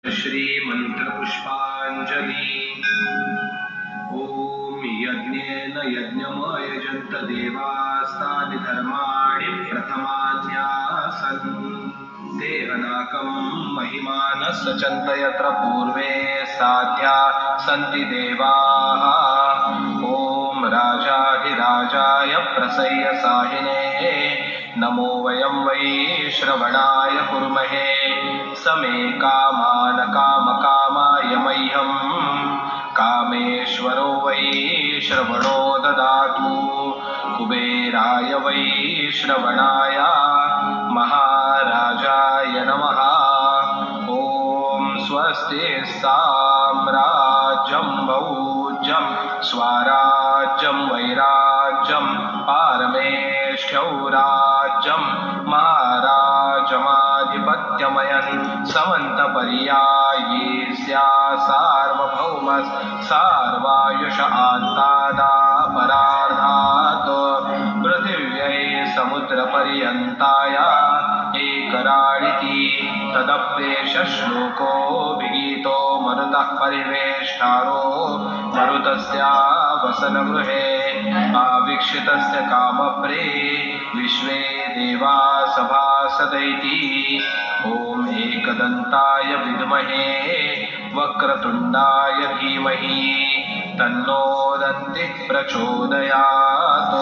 श्री मंत्रपुष्पांजलि। ओम यज्ञेन यज्ञमयजन्त देवास्तानि धर्माणि प्रथमान्यासन् देहनाकं महिमानः सचन्त यत्र पूर्वे साध्या सन्ति देवाः। ओम राजाधिराजाय प्रसय्य साहिने नमो वयं वै श्रवणाय कुर्महे समे कामान कामकामाय मह्यं कामेश्वरो वै श्रवणो ददातु कुबेराय वै श्रवणाय महाराजाय नमः। ओम स्वस्ति साम्राज्यं भौज्यं स्वराज्यं वैराज्यं पारमेष्ठ्यौ राज्यं महाराजमाधिपत्यमयं समन्तपर्यायी स्यात् सार्वभौमः सार्वायुष आन्तादापरार्धात् पृथिव्यै समुद्रपर्यन्ताय एकराडिति तदप्येष श्लोको विगीतो मरुतः परिवेष्टारो मरुतस्य वसनगृहे आवीक्षितस्य कामप्रे विश्वे देवा सभासदैति। ओम एकदन्ताय विद्महे वक्रतुण्डाय धीमहि तन्नो दन्तिः प्रचोदयात्।